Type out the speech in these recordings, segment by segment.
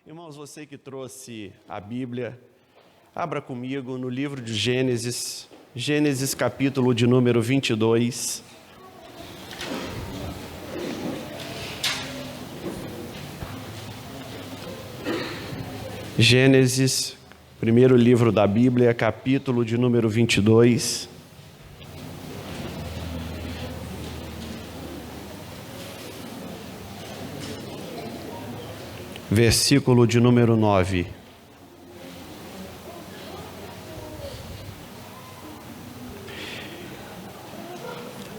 Irmãos, você que trouxe a Bíblia, abra comigo no livro de Gênesis, Gênesis capítulo de número 22. Gênesis, primeiro livro da Bíblia, capítulo de número 22. Versículo de número 9.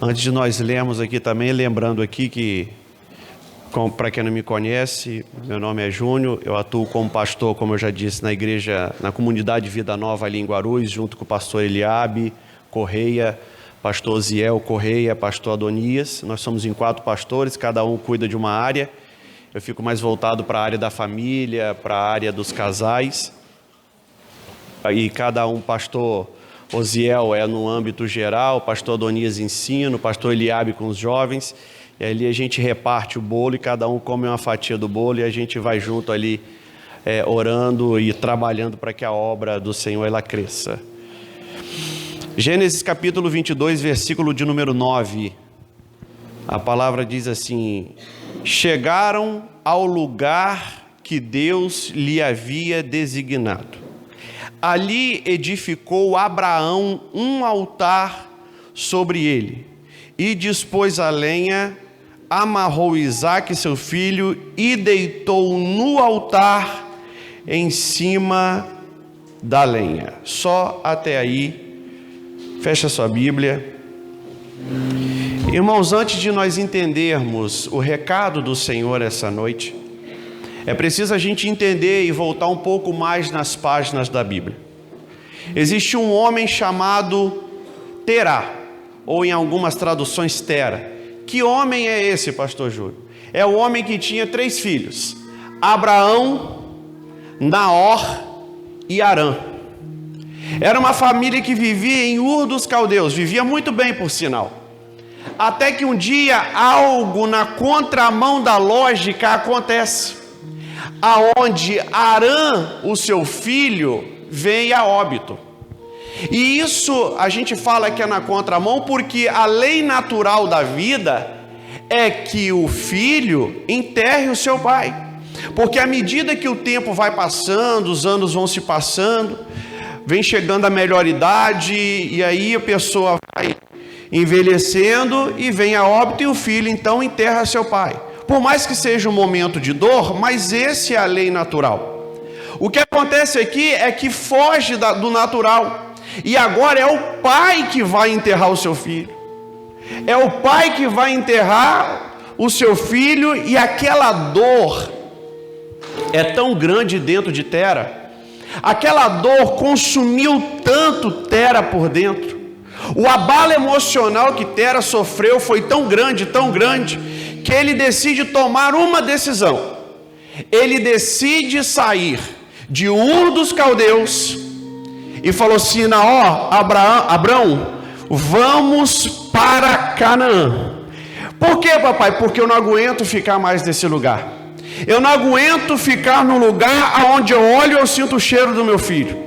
Antes de nós lermos aqui também, lembrando aqui que, para quem não me conhece, meu nome é Júnior, eu atuo como pastor, como eu já disse, na igreja, na comunidade Vida Nova ali em Guarulhos, junto com o pastor Eliabe Correia, pastor Ziel Correia, pastor Adonias. Nós somos em 4 pastores, cada um cuida de uma área. Eu fico mais voltado para a área da família, para a área dos casais. E cada um, pastor Oziel é no âmbito geral, pastor Adonias ensino, pastor Eliabe com os jovens. E ali a gente reparte o bolo e cada um come uma fatia do bolo e a gente vai junto ali orando e trabalhando para que a obra do Senhor ela cresça. Gênesis capítulo 22, versículo de número 9. A palavra diz assim: chegaram ao lugar que Deus lhe havia designado. Ali edificou Abraão um altar sobre ele, e dispôs a lenha, amarrou Isaque seu filho, e deitou no altar em cima da lenha. Só até aí. Fecha sua Bíblia. Irmãos, antes de nós entendermos o recado do Senhor essa noite, é preciso a gente entender e voltar um pouco mais nas páginas da Bíblia. Existe um homem chamado Terá, ou em algumas traduções Tera. Que homem é esse, pastor Júlio? É o homem que tinha 3 filhos: Abraão, Naor e Harã. Era uma família que vivia em Ur dos Caldeus, vivia muito bem, por sinal. Até que um dia algo na contramão da lógica acontece, aonde Harã, o seu filho, vem a óbito. E isso a gente fala que é na contramão porque a lei natural da vida é que o filho enterre o seu pai. Porque à medida que o tempo vai passando, os anos vão se passando, vem chegando a melhor idade, e aí a pessoa vai envelhecendo e vem a óbito, e o filho então enterra seu pai. Por mais que seja um momento de dor, mas esse é a lei natural. O que acontece aqui é que foge do natural, e agora é o pai que vai enterrar o seu filho. É o pai que vai enterrar o seu filho, e aquela dor é tão grande dentro de Tera. Aquela dor consumiu tanto Tera por dentro. O abalo emocional que Tera sofreu foi tão grande, que ele decide tomar uma decisão. Ele decide sair de Ur dos Caldeus e falou assim: Naor, Abraão, vamos para Canaã. Por quê, papai? Porque eu não aguento ficar mais nesse lugar. Eu não aguento ficar no lugar onde eu olho e eu sinto o cheiro do meu filho.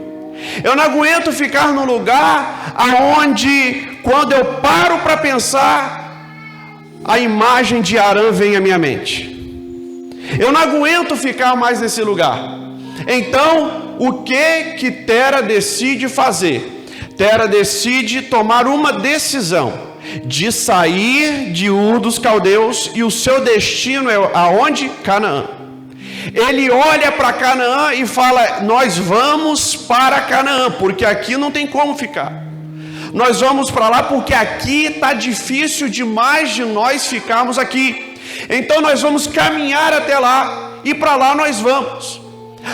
Eu não aguento ficar no lugar onde, quando eu paro para pensar, a imagem de Harã vem à minha mente. Eu não aguento ficar mais nesse lugar. Então, o que Tera decide fazer? Tera decide tomar uma decisão de sair de Ur dos Caldeus, e o seu destino é aonde? Canaã. Ele olha para Canaã e fala: nós vamos para Canaã, porque aqui não tem como ficar. Nós vamos para lá porque aqui está difícil demais de nós ficarmos aqui. Então nós vamos caminhar até lá, e para lá nós vamos.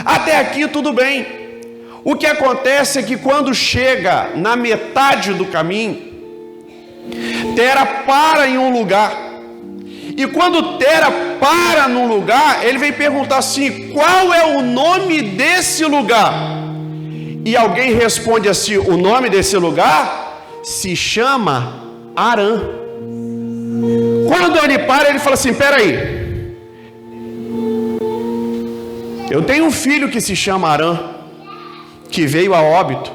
Até aqui tudo bem. O que acontece é que quando chega na metade do caminho, Tera para em um lugar. E quando Tera para num lugar, ele vem perguntar assim: qual é o nome desse lugar? E alguém responde assim: o nome desse lugar se chama Harã. Quando ele para, ele fala assim: peraí, Eu tenho um filho que se chama Arã, que veio a óbito.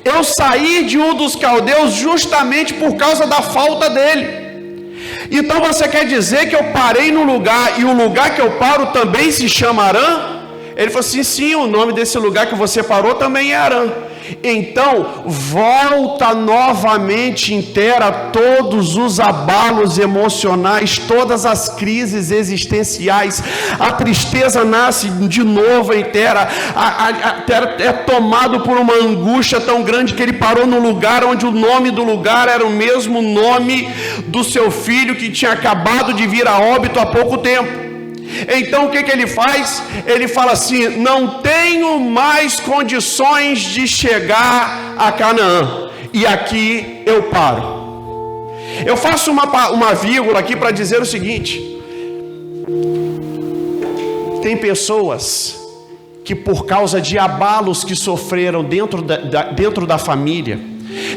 Eu saí de Ur dos Caldeus justamente por causa da falta dele. Então você quer dizer que eu parei no lugar e o lugar que eu paro também se chama Arã? Ele falou assim: sim, o nome desse lugar que você parou também é Arã. Então volta novamente inteira todos os abalos emocionais, todas as crises existenciais. A tristeza nasce de novo inteira. A terra é tomado por uma angústia tão grande que ele parou no lugar onde o nome do lugar era o mesmo nome do seu filho que tinha acabado de vir a óbito há pouco tempo. Então o que ele faz? Ele fala assim: não tenho mais condições de chegar a Canaã, e aqui eu paro. Eu faço uma vírgula aqui para dizer o seguinte: tem pessoas que por causa de abalos que sofreram dentro da família,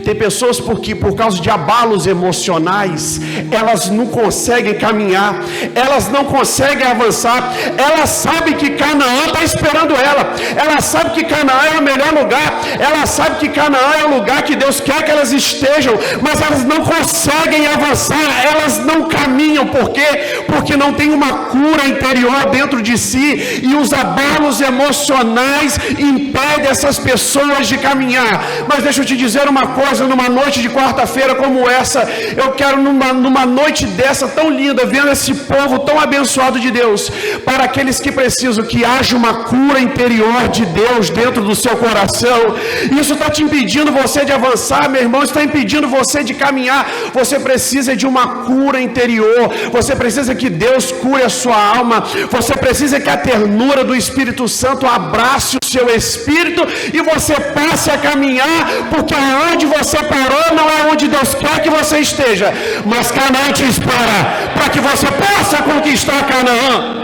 tem pessoas que por causa de abalos emocionais, elas não conseguem caminhar, elas não conseguem avançar. Ela sabe que Canaã está esperando ela sabe que Canaã é o melhor lugar, ela sabe que Canaã é o lugar que Deus quer que elas estejam, mas elas não conseguem avançar, elas não caminham. Por quê? Porque não tem uma cura interior dentro de si, e os abalos emocionais impedem essas pessoas de caminhar. Mas deixa eu te dizer uma coisa: numa noite de quarta-feira como essa, eu quero numa noite dessa tão linda, vendo esse povo tão abençoado de Deus, para aqueles que precisam que haja uma cura interior de Deus dentro do seu coração. Isso está te impedindo você de avançar, meu irmão, está impedindo você de caminhar. Você precisa de uma cura interior, você precisa que Deus cure a sua alma, você precisa que a ternura do Espírito Santo abrace o seu espírito e você passe a caminhar, porque aonde você parou não é onde Deus quer que você esteja, mas Canaã te espera para que você possa conquistar Canaã.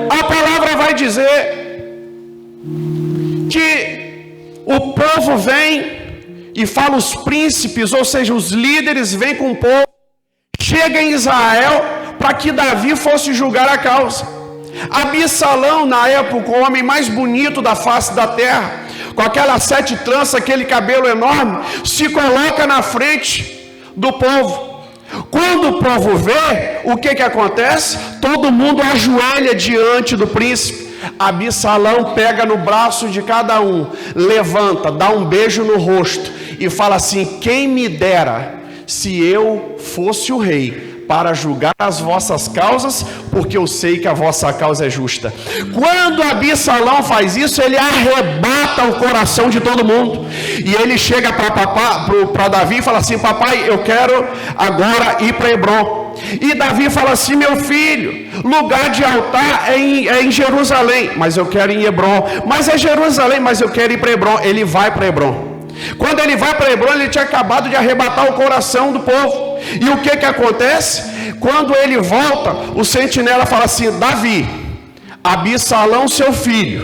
A palavra vai dizer que o povo vem e fala, os príncipes, ou seja, os líderes vêm com o povo, chega em Israel para que Davi fosse julgar a causa. Absalão, na época, o homem mais bonito da face da terra, com aquelas 7 tranças, aquele cabelo enorme, se coloca na frente do povo. Quando o povo vê, o que acontece? Todo mundo ajoelha diante do príncipe. Absalão pega no braço de cada um, levanta, dá um beijo no rosto e fala assim: quem me dera se eu fosse o rei para julgar as vossas causas, porque eu sei que a vossa causa é justa. Quando Absalão faz isso, ele arrebata o coração de todo mundo, e ele chega para Davi e fala assim: papai, eu quero agora ir para Hebrom. E Davi fala assim: meu filho, lugar de altar é em Jerusalém, mas eu quero ir em Hebrom. Mas é Jerusalém, mas eu quero ir para Hebrom. Ele vai para Hebrom. Quando ele vai para Hebrom, ele tinha acabado de arrebatar o coração do povo. E o que acontece? Quando ele volta, o sentinela fala assim: Davi, Absalão seu filho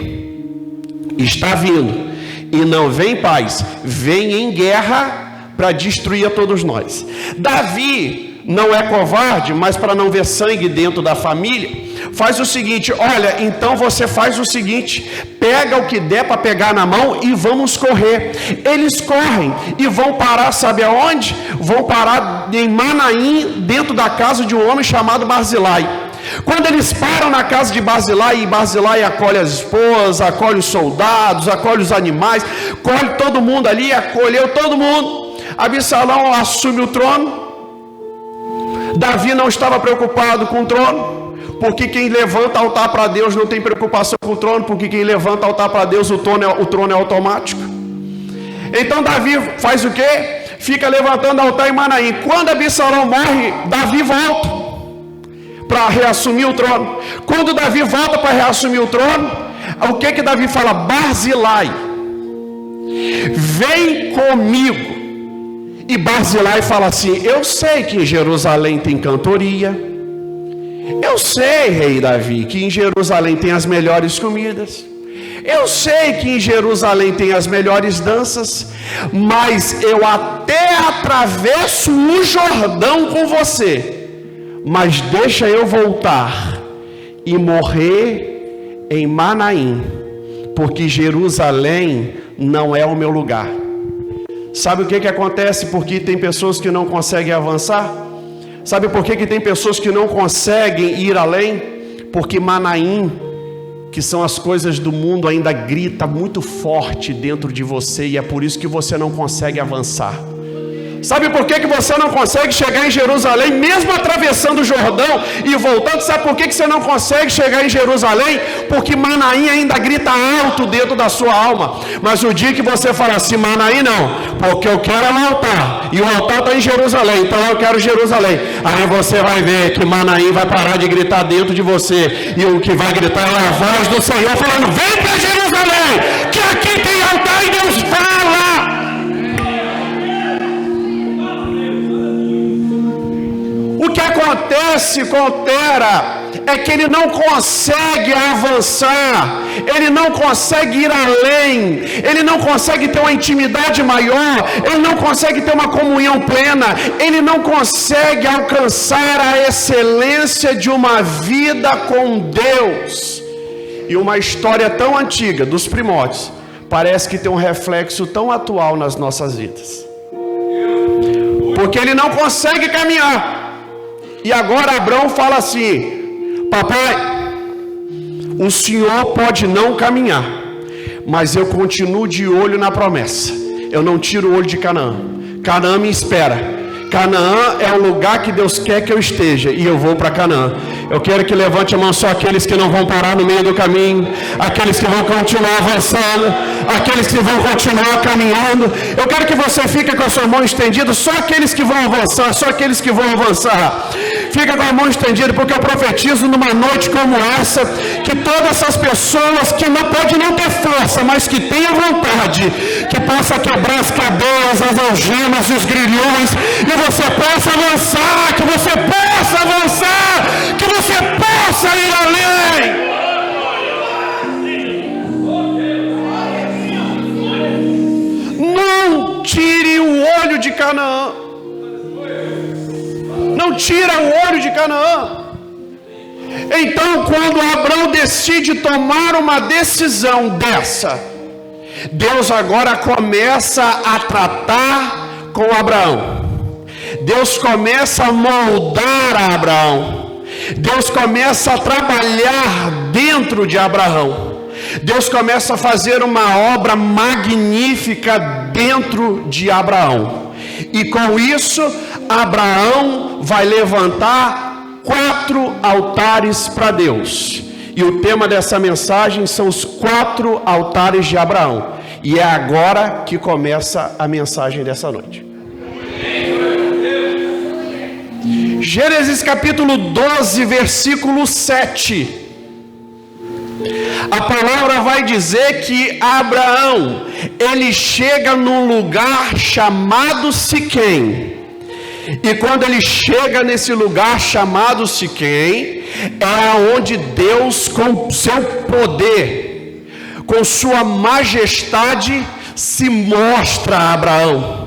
está vindo, e não vem em paz, vem em guerra para destruir a todos nós. Davi não é covarde, mas para não ver sangue dentro da família, faz o seguinte: olha, então você faz o seguinte, pega o que der para pegar na mão e vamos correr. Eles correm e vão parar, sabe aonde? Vão parar em Manaim, dentro da casa de um homem chamado Barzilai. Quando eles param na casa de Barzilai, e Barzilai acolhe as esposas, acolhe os soldados, acolhe os animais, colhe todo mundo ali, acolheu todo mundo. Absalão assume o trono. Davi não estava preocupado com o trono, porque quem levanta altar para Deus não tem preocupação com o trono, porque quem levanta altar para Deus, o trono é automático. Então Davi faz o quê? Fica levantando altar em Manaim. Quando Absalão morre, Davi volta para reassumir o trono. Quando Davi volta para reassumir o trono, o que Davi fala? Barzilai, vem comigo. E Barzilai fala assim: eu sei que em Jerusalém tem cantoria, eu sei, rei Davi, que em Jerusalém tem as melhores comidas, eu sei que em Jerusalém tem as melhores danças, mas eu até atravesso o Jordão com você, mas deixa eu voltar e morrer em Manaim, porque Jerusalém não é o meu lugar. Sabe o que acontece? Porque tem pessoas que não conseguem avançar? Sabe por que tem pessoas que não conseguem ir além? Porque Manaim, que são as coisas do mundo, ainda grita muito forte dentro de você, e é por isso que você não consegue avançar. Sabe por que você não consegue chegar em Jerusalém, mesmo atravessando o Jordão e voltando? Sabe por que você não consegue chegar em Jerusalém? Porque Manaim ainda grita alto dentro da sua alma. Mas o dia que você fala assim, Manaim não, porque eu quero um altar, e o altar está em Jerusalém, então eu quero Jerusalém. Aí você vai ver que Manaim vai parar de gritar dentro de você, e o que vai gritar é a voz do Senhor falando, vem para Jerusalém, que aqui tem altar e Deus fala. O que acontece com Tera é que ele não consegue avançar, ele não consegue ir além, ele não consegue ter uma intimidade maior, ele não consegue ter uma comunhão plena, ele não consegue alcançar a excelência de uma vida com Deus. E uma história tão antiga, dos primórdios, parece que tem um reflexo tão atual nas nossas vidas, porque ele não consegue caminhar. E agora Abraão fala assim, papai, o senhor pode não caminhar, mas eu continuo de olho na promessa, eu não tiro o olho de Canaã. Canaã me espera, Canaã é o lugar que Deus quer que eu esteja, e eu vou para Canaã. Eu quero que levante a mão só aqueles que não vão parar no meio do caminho, aqueles que vão continuar avançando, aqueles que vão continuar caminhando. Eu quero que você fique com a sua mão estendida, só aqueles que vão avançar, só aqueles que vão avançar. Fica com a mão estendida, porque eu profetizo numa noite como essa, que todas essas pessoas que não podem não ter força, mas que tenham vontade, que possa quebrar as cadeias, as algemas e os grilhões, e você possa avançar, que você possa avançar, que você possa ir além. Não tire o olho de Canaã. Não tira o olho de Canaã. Então, quando Abraão decide tomar uma decisão dessa, Deus agora começa a tratar com Abraão. Deus começa a moldar a Abraão. Deus começa a trabalhar dentro de Abraão. Deus começa a fazer uma obra magnífica dentro de Abraão. E com isso, Abraão vai levantar 4 altares para Deus. E o tema dessa mensagem são os 4 altares de Abraão. E é agora que começa a mensagem dessa noite. Gênesis capítulo 12, versículo 7. A palavra vai dizer que Abraão, ele chega num lugar chamado Siquém. E quando ele chega nesse lugar chamado Siquém, é onde Deus, com seu poder, com sua majestade, se mostra a Abraão.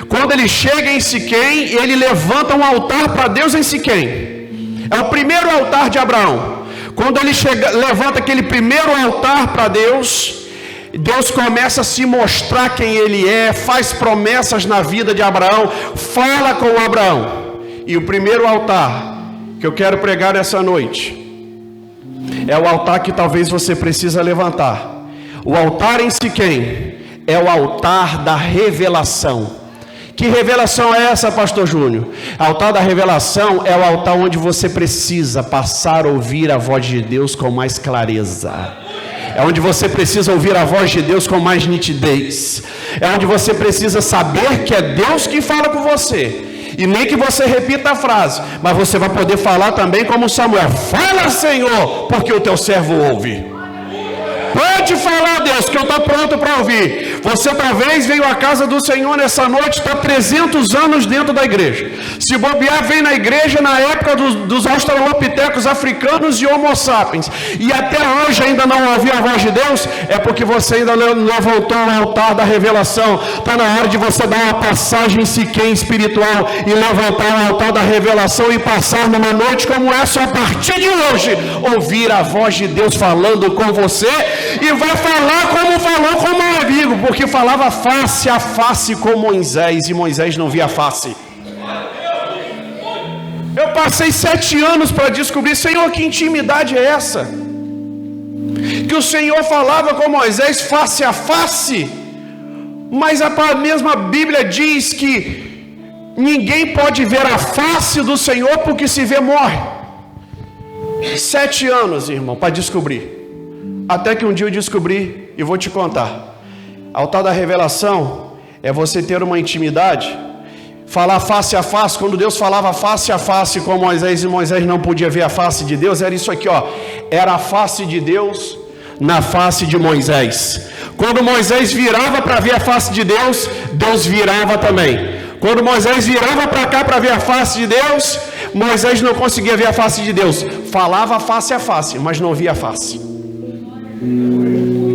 Quando ele chega em Siquém, ele levanta um altar para Deus em Siquém. É o primeiro altar de Abraão. Quando ele levanta aquele primeiro altar para Deus, Deus começa a se mostrar quem ele é, faz promessas na vida de Abraão, fala com Abraão. E o primeiro altar que eu quero pregar nessa noite é o altar que talvez você precisa levantar. O altar em Siquém é o altar da revelação. Que revelação é essa, pastor Júnior? O altar da revelação é o altar onde você precisa passar a ouvir a voz de Deus com mais clareza. É onde você precisa ouvir a voz de Deus com mais nitidez. É onde você precisa saber que é Deus que fala com você. E nem que você repita a frase, mas você vai poder falar também como Samuel: fala, Senhor, porque o teu servo ouve. Pode falar, Deus, que eu estou pronto para ouvir. Você talvez veio à casa do Senhor nessa noite, está 300 anos dentro da igreja. Se bobear, vem na igreja na época dos australopitecos africanos e homo sapiens, e até hoje ainda não ouviu a voz de Deus, é porque você ainda não levantou o altar da revelação. Está na hora de você dar uma passagem siquém espiritual e levantar o altar da revelação e passar numa noite como essa, a partir de hoje, ouvir a voz de Deus falando com você, e vai falar como falou com meu amigo, porque falava face a face com Moisés, e Moisés não via face. Eu passei 7 anos para descobrir, Senhor, que intimidade é essa? Que o Senhor falava com Moisés face a face, mas a mesma Bíblia diz que ninguém pode ver a face do Senhor, porque se vê morre. 7 anos, irmão, para descobrir. Até que um dia eu descobri, e vou te contar. Altar da revelação é você ter uma intimidade, falar face a face. Quando Deus falava face a face com Moisés, e Moisés não podia ver a face de Deus, era isso aqui, ó. Era a face de Deus na face de Moisés. Quando Moisés virava para ver a face de Deus, Deus virava também. Quando Moisés virava para cá para ver a face de Deus, Moisés não conseguia ver a face de Deus. Falava face a face, mas não via a face.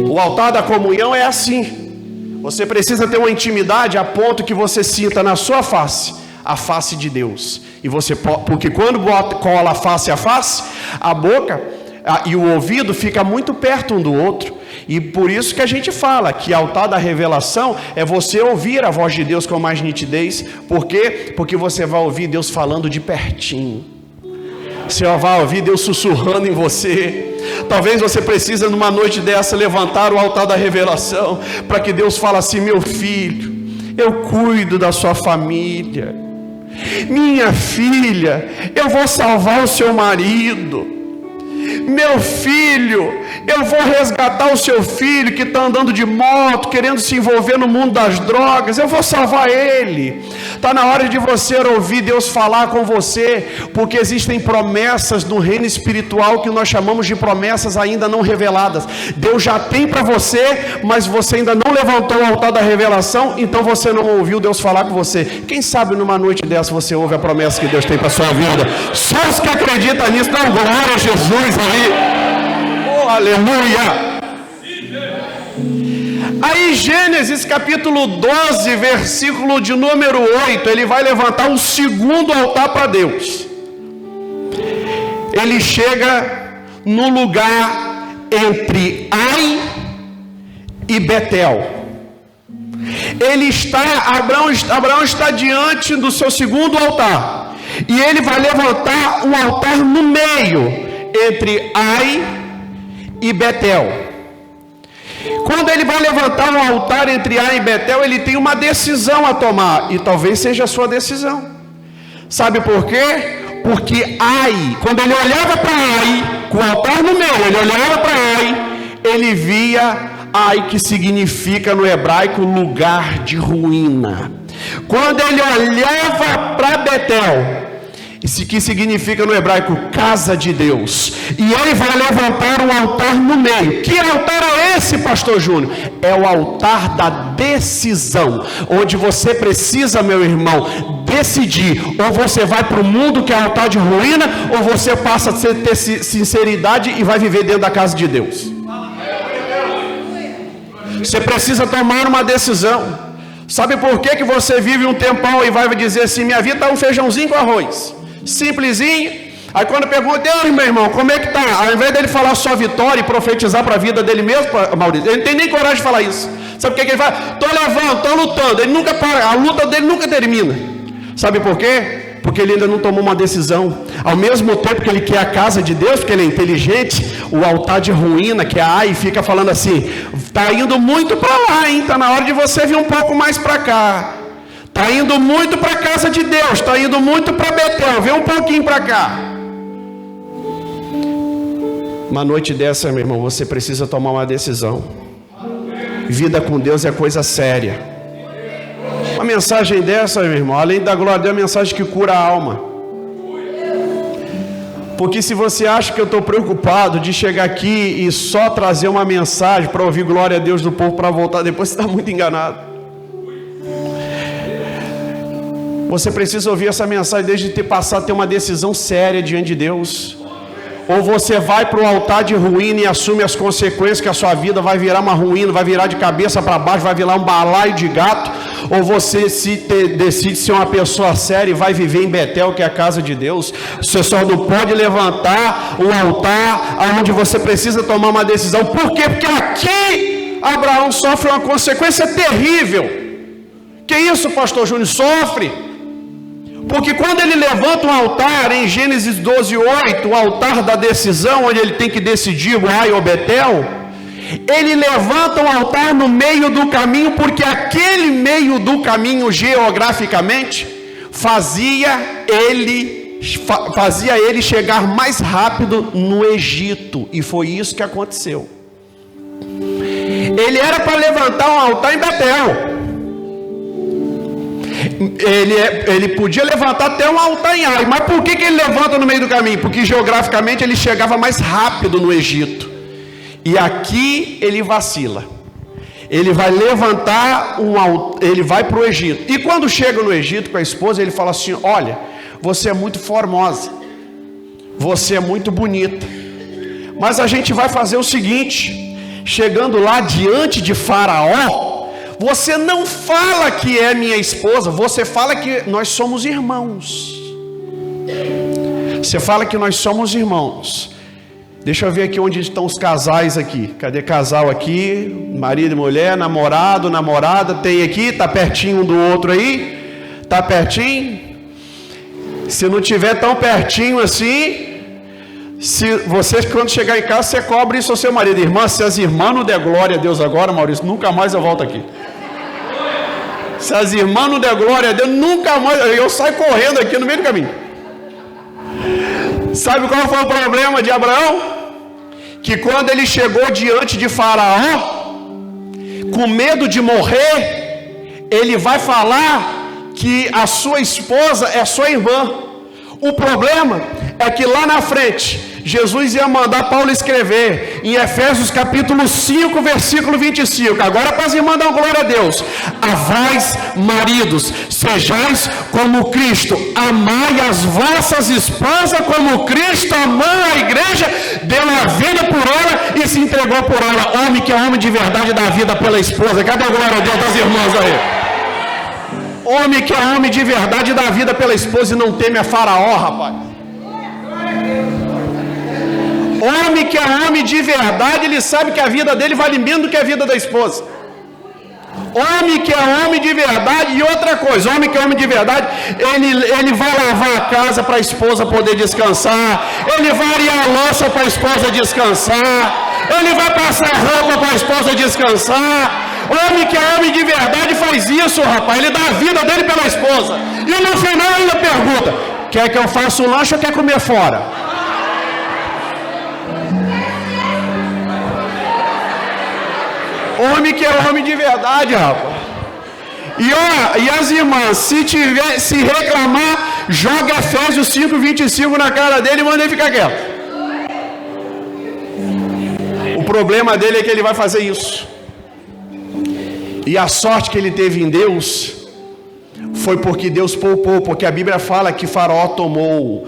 O altar da comunhão é assim. Você precisa ter uma intimidade a ponto que você sinta na sua face a face de Deus. E você, porque quando cola face a face, a boca e o ouvido fica muito perto um do outro. E por isso que a gente fala que altar da revelação é você ouvir a voz de Deus com mais nitidez. Por quê? Porque você vai ouvir Deus falando de pertinho. Você vai ouvir Deus sussurrando em você. Talvez você precise numa noite dessa levantar o altar da revelação, para que Deus fale assim: meu filho, eu cuido da sua família. Minha filha, eu vou salvar o seu marido. Meu filho, eu vou resgatar o seu filho que está andando de moto, querendo se envolver no mundo das drogas. Eu vou salvar ele. Está na hora de você ouvir Deus falar com você, porque existem promessas no reino espiritual que nós chamamos de promessas ainda não reveladas. Deus já tem para você, mas você ainda não levantou o altar da revelação, então você não ouviu Deus falar com você. Quem sabe numa noite dessa você ouve a promessa que Deus tem para a sua vida. Só os que acreditam nisso, dão glória a Jesus ali. Oh, aleluia. Aí Gênesis capítulo 12, versículo de número 8, ele vai levantar um segundo altar para Deus. Ele chega no lugar entre Ai e Betel. Ele está, Abraão está diante do seu segundo altar, e ele vai levantar um altar no meio, entre Ai e Betel. Quando ele vai levantar um altar entre Ai e Betel, ele tem uma decisão a tomar, e talvez seja a sua decisão. Sabe por quê? Porque Ai, quando ele olhava para Ai, com o altar no meio, ele olhava para Ai, ele via Ai, que significa no hebraico lugar de ruína. Quando ele olhava para Betel, isso que significa no hebraico casa de Deus, e ele vai levantar um altar no meio. Que altar é esse, pastor Júnior? É o altar da decisão, onde você precisa, meu irmão, decidir: ou você vai para o mundo que é altar de ruína, ou você passa a ter sinceridade e vai viver dentro da casa de Deus. Você precisa tomar uma decisão. Sabe por que você vive um tempão e vai dizer assim: minha vida está um feijãozinho com arroz, simplesinho. Aí quando pergunta: meu irmão, como é que está? Ao invés dele falar só vitória e profetizar para a vida dele mesmo, Maurício, ele não tem nem coragem de falar isso. Sabe por que ele fala? Estou levando, estou lutando. Ele nunca para, a luta dele nunca termina. Sabe por quê? Porque ele ainda não tomou uma decisão. Ao mesmo tempo que ele quer a casa de Deus, porque ele é inteligente, o altar de ruína, que é a Ai, fica falando assim: está indo muito para lá, hein? Está na hora de você vir um pouco mais para cá. Está indo muito para a casa de Deus, está indo muito para Betel, vem um pouquinho para cá. Uma noite dessa, meu irmão, você precisa tomar uma decisão. Vida com Deus é coisa séria. Uma mensagem dessa, meu irmão, além da glória de Deus, é uma mensagem que cura a alma. Porque se você acha que eu estou preocupado de chegar aqui e só trazer uma mensagem para ouvir glória a Deus do povo para voltar depois, você está muito enganado. Você precisa ouvir essa mensagem desde ter passado a ter uma decisão séria diante de Deus. Ou você vai para o altar de ruína e assume as consequências, que a sua vida vai virar uma ruína, vai virar de cabeça para baixo, vai virar um balaio de gato. Ou você decide ser uma pessoa séria e vai viver em Betel, que é a casa de Deus. Você só não pode levantar um altar onde você precisa tomar uma decisão. Por quê? Porque aqui Abraão sofre uma consequência terrível. Que isso, pastor Júnior? Sofre. Porque quando ele levanta um altar, em Gênesis 12:8, o altar da decisão, onde ele tem que decidir o Ai ou Betel, ele levanta um altar no meio do caminho, porque aquele meio do caminho, geograficamente, fazia ele chegar mais rápido no Egito, e foi isso que aconteceu. Ele era para levantar um altar em Betel. Ele podia levantar até um altar em Ai, mas por que ele levanta no meio do caminho? Porque geograficamente ele chegava mais rápido no Egito, e aqui ele vacila. Ele vai levantar ele vai para o Egito, e quando chega no Egito com a esposa, ele fala assim: olha, você é muito formosa, você é muito bonita, mas a gente vai fazer o seguinte: chegando lá diante de Faraó, você não fala que é minha esposa, você fala que nós somos irmãos. Você fala que nós somos irmãos. Deixa eu ver aqui onde estão os casais aqui. Cadê casal aqui? Marido e mulher, namorado, namorada. Tem aqui, está pertinho um do outro aí? Está pertinho? Se não tiver tão pertinho assim, se vocês quando chegar em casa, você cobre isso ao seu marido. Irmã, se as irmãs não der glória a Deus agora, Maurício, nunca mais eu volto aqui. Se as irmãs não der glória a Deus, nunca mais, eu saio correndo aqui no meio do caminho. Sabe qual foi o problema de Abraão? Que quando ele chegou diante de Faraó, com medo de morrer, ele vai falar que a sua esposa é sua irmã. O problema é que lá na frente, Jesus ia mandar Paulo escrever em Efésios capítulo 5, versículo 25. Agora para as irmãs dar glória a Deus. Avais, maridos, sejais como Cristo, amai as vossas esposas como Cristo amou a igreja, deu a vida por ela e se entregou por ela. Homem que é homem de verdade dá a vida pela esposa. Cadê a glória a Deus das irmãs aí? Homem que é homem de verdade dá a vida pela esposa e não teme a Faraó, rapaz. Homem que é homem de verdade, ele sabe que a vida dele vale menos do que a vida da esposa. Homem que é homem de verdade, e outra coisa, homem que é homem de verdade, ele vai lavar a casa para a esposa poder descansar, ele vai arear a louça para a esposa descansar, ele vai passar roupa para a esposa descansar. Homem que é homem de verdade faz isso, rapaz, ele dá a vida dele pela esposa, e no final ainda pergunta: quer que eu faça o lanche ou quer comer fora? Homem que é homem de verdade, rapaz. E as irmãs, se reclamar, joga Efésios 5, 25 na cara dele e manda ele ficar quieto. O problema dele é que ele vai fazer isso. E a sorte que ele teve em Deus foi porque Deus poupou, porque a Bíblia fala que Faraó tomou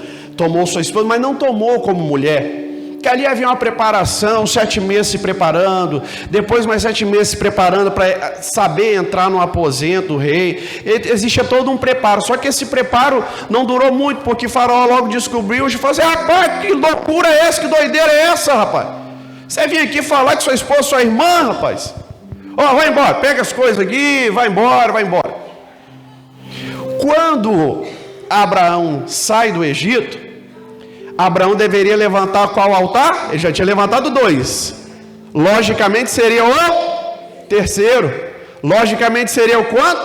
sua esposa, mas não tomou como mulher. Que ali havia uma preparação, 7 meses se preparando, depois mais 7 meses se preparando para saber entrar no aposento do rei. Existia todo um preparo, só que esse preparo não durou muito, porque Faraó logo descobriu e falou assim: rapaz, que loucura é essa, que doideira é essa, rapaz? Você vinha aqui falar que sua esposa é sua irmã, rapaz? Vai embora, pega as coisas aqui, vai embora, vai embora. Quando Abraão sai do Egito, Abraão deveria levantar qual altar? Ele já tinha levantado 2. Logicamente seria o terceiro. Logicamente seria o quanto?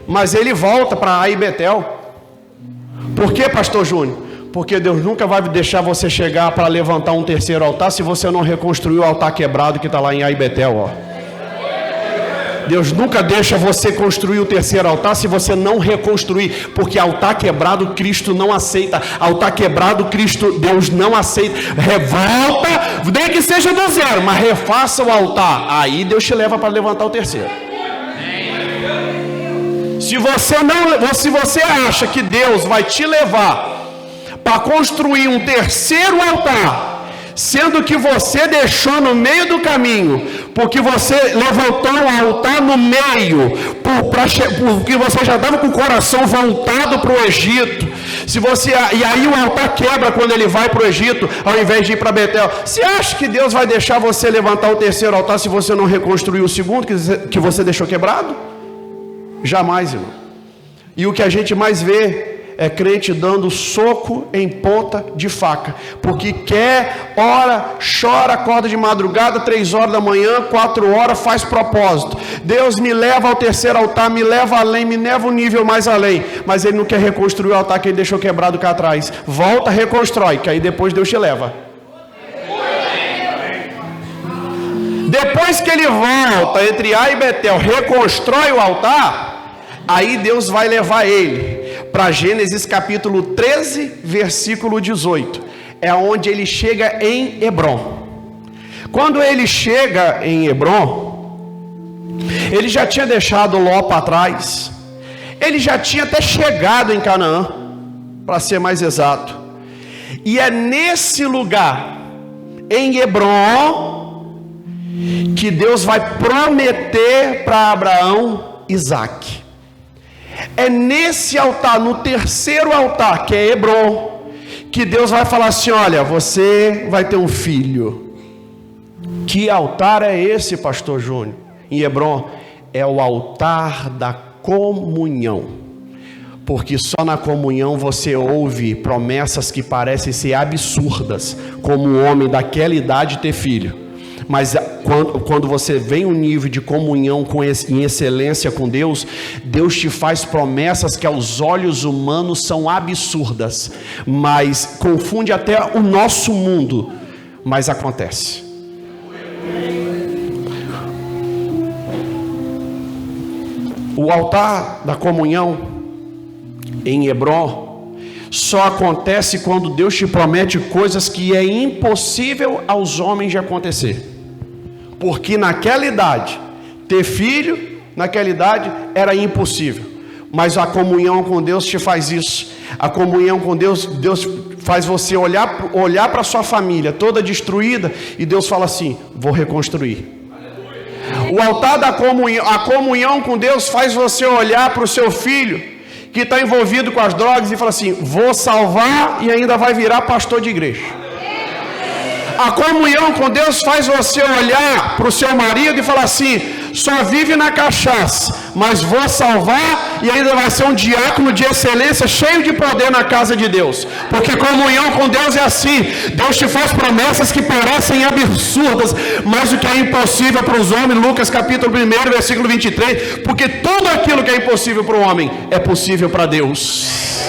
Mas ele volta para Ai e Betel. Por quê, pastor Júnior? Porque Deus nunca vai deixar você chegar para levantar um terceiro altar se você não reconstruir o altar quebrado que está lá em Ai e Betel, ó. Deus nunca deixa você construir o terceiro altar se você não reconstruir, porque altar quebrado Cristo não aceita. Altar quebrado Deus não aceita. Revolta, nem que seja do zero, mas refaça o altar. Aí Deus te leva para levantar o terceiro. Se você acha que Deus vai te levar para construir um terceiro altar, sendo que você deixou no meio do caminho, porque você levantou o altar no meio, porque você já estava com o coração voltado para o Egito, e aí o altar quebra quando ele vai para o Egito, ao invés de ir para Betel. Você acha que Deus vai deixar você levantar o terceiro altar se você não reconstruir o segundo que você deixou quebrado? Jamais, irmão. E o que a gente mais vê é crente dando soco em ponta de faca, porque quer, ora, chora, acorda de madrugada, 3 horas da manhã, 4 horas, faz propósito. Deus me leva ao terceiro altar, me leva além, me leva um nível mais além, mas ele não quer reconstruir o altar que ele deixou quebrado cá atrás. Volta, reconstrói, que aí depois Deus te leva. Depois que ele volta entre Ai e Betel, reconstrói o altar, aí Deus vai levar ele para Gênesis capítulo 13, versículo 18. É onde ele chega em Hebrom. Quando ele chega em Hebrom, ele já tinha deixado Ló para trás. Ele já tinha até chegado em Canaã, para ser mais exato. E é nesse lugar, em Hebrom, que Deus vai prometer para Abraão Isaque. É nesse altar, no terceiro altar, que é Hebrom, que Deus vai falar assim: olha, você vai ter um filho. Que altar é esse, pastor Júnior? Em Hebrom, é o altar da comunhão. Porque só na comunhão você ouve promessas que parecem ser absurdas, como um homem daquela idade ter filho. Mas quando você vem um nível de comunhão em excelência com Deus, Deus te faz promessas que aos olhos humanos são absurdas, mas confunde até o nosso mundo, mas acontece. O altar da comunhão em Hebrom só acontece quando Deus te promete coisas que é impossível aos homens de acontecer. Porque naquela idade, ter filho, naquela idade, era impossível. Mas a comunhão com Deus te faz isso. A comunhão com Deus, Deus faz você olhar para a sua família toda destruída, e Deus fala assim: vou reconstruir. O altar da comunhão, a comunhão com Deus faz você olhar para o seu filho, que está envolvido com as drogas, e fala assim: vou salvar, e ainda vai virar pastor de igreja. A comunhão com Deus faz você olhar para o seu marido e falar assim: só vive na cachaça, mas vou salvar, e ainda vai ser um diácono de excelência, cheio de poder na casa de Deus. Porque comunhão com Deus é assim: Deus te faz promessas que parecem absurdas, mas o que é impossível para os homens, Lucas capítulo 1, versículo 23, porque tudo aquilo que é impossível para o homem é possível para Deus.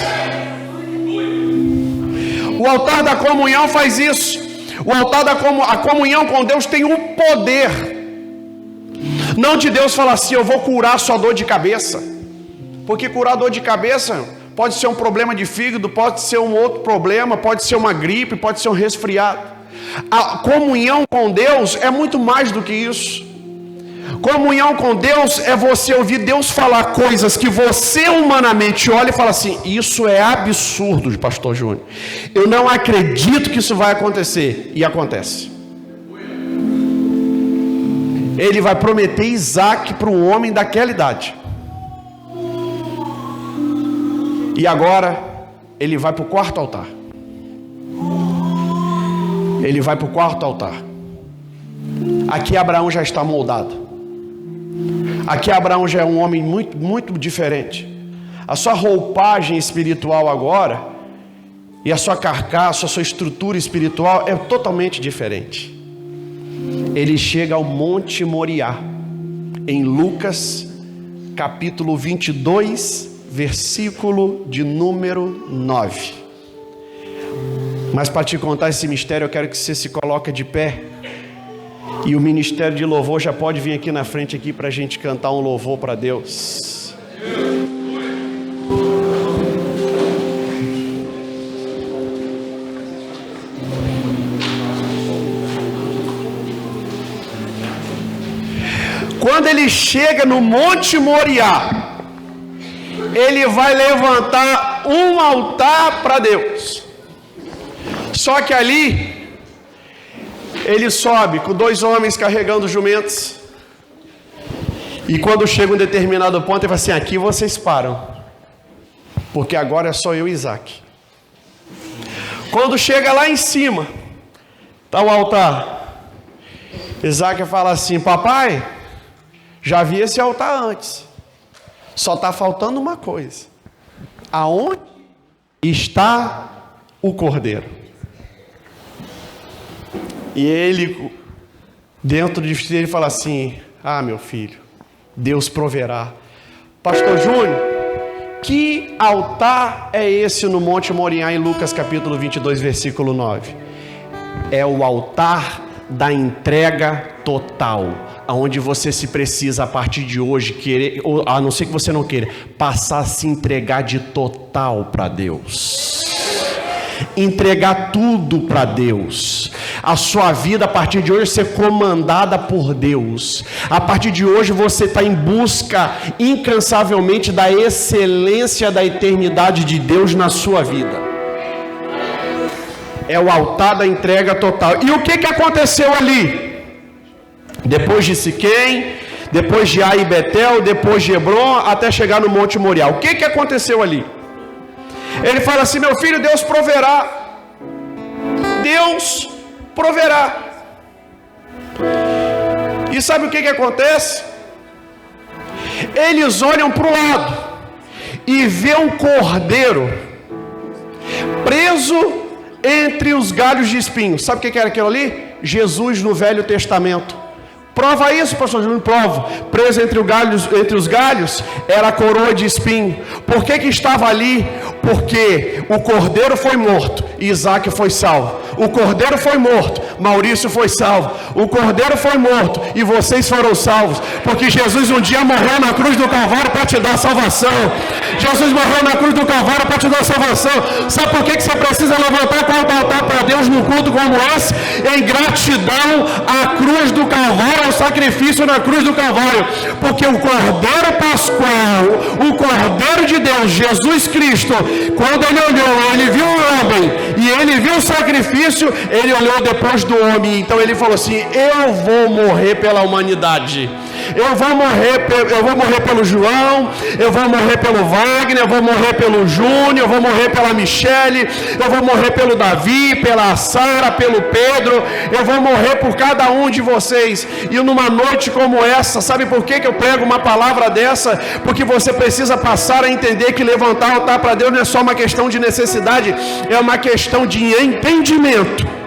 O altar da comunhão faz isso. O altar a comunhão com Deus tem um poder, não de Deus falar assim: eu vou curar sua dor de cabeça, porque curar dor de cabeça pode ser um problema de fígado, pode ser um outro problema, pode ser uma gripe, pode ser um resfriado. A comunhão com Deus é muito mais do que isso. Comunhão com Deus é você ouvir Deus falar coisas que você humanamente olha e fala assim: isso é absurdo, pastor Júnior, eu não acredito que isso vai acontecer, e acontece. Ele vai prometer Isaque para um homem daquela idade, e agora ele vai para o quarto altar. Ele vai para o quarto altar. Aqui Abraão já está moldado. Aqui Abraão já é um homem muito, muito diferente. A sua roupagem espiritual agora, e a sua carcaça, a sua estrutura espiritual é totalmente diferente. Ele chega ao Monte Moriá, em Lucas capítulo 22, versículo de número 9. Mas para te contar esse mistério, eu quero que você se coloque de pé. E o ministério de louvor já pode vir aqui na frente aqui para a gente cantar um louvor para Deus. Quando ele chega no Monte Moriá, ele vai levantar um altar para Deus. Só que ali ele sobe com 2 homens carregando jumentos. E quando chega um determinado ponto, ele fala assim: aqui vocês param, porque agora é só eu e Isaac. Quando chega lá em cima, está o altar. Isaac fala assim: papai, já vi esse altar antes, só está faltando uma coisa. Aonde está o cordeiro? E ele, dentro de si, ele fala assim: ah, meu filho, Deus proverá. Pastor Júnior, que altar é esse no Monte Moriá, em Lucas capítulo 22, versículo 9? É o altar da entrega total, aonde você se precisa, a partir de hoje, querer, ou a não ser que você não queira, passar a se entregar de total para Deus. Entregar tudo para Deus. A sua vida a partir de hoje ser comandada por Deus. A partir de hoje você está em busca incansavelmente da excelência da eternidade de Deus na sua vida. É o altar da entrega total. E o que aconteceu ali? Depois de Siquém, depois de Ai e Betel, depois de Hebron, até chegar no Monte Moriá. O que aconteceu ali? Ele fala assim: meu filho, Deus proverá. Deus proverá. E sabe o que acontece? Eles olham para o lado e vê um cordeiro preso entre os galhos de espinhos. Sabe o que era aquilo ali? Jesus no Velho Testamento. Prova isso, pastor Júnior, prova. Preso entre os galhos era a coroa de espinho. Por que estava ali? Porque o cordeiro foi morto e Isaac foi salvo. O cordeiro foi morto, Maurício foi salvo. O cordeiro foi morto e vocês foram salvos. Porque Jesus um dia morreu na cruz do Calvário para te dar salvação. Jesus morreu na cruz do Calvário para te dar salvação. Sabe por que você precisa levantar quanto altar para Deus num culto como esse? Em gratidão à cruz do Calvário, ao sacrifício na cruz do Calvário. Porque o cordeiro pascual, o cordeiro de Deus, Jesus Cristo, quando ele olhou, ele viu o homem e ele viu o sacrifício, ele olhou depois do homem. Então ele falou assim: eu vou morrer pela humanidade. Eu vou morrer pelo João, eu vou morrer pelo Wagner, eu vou morrer pelo Júnior, eu vou morrer pela Michele, eu vou morrer pelo Davi, pela Sara, pelo Pedro, eu vou morrer por cada um de vocês. E numa noite como essa, sabe por que eu prego uma palavra dessa? Porque você precisa passar a entender que levantar o altar para Deus não é só uma questão de necessidade, é uma questão de entendimento.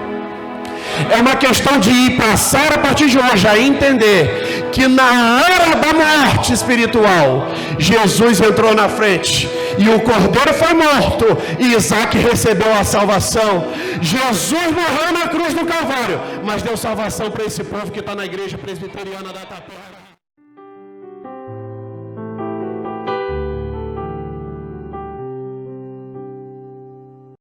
É uma questão de ir passar a partir de hoje a entender que na hora da morte espiritual, Jesus entrou na frente e o cordeiro foi morto e Isaac recebeu a salvação. Jesus morreu na cruz do Calvário, mas deu salvação para esse povo que está na igreja presbiteriana da Tapera.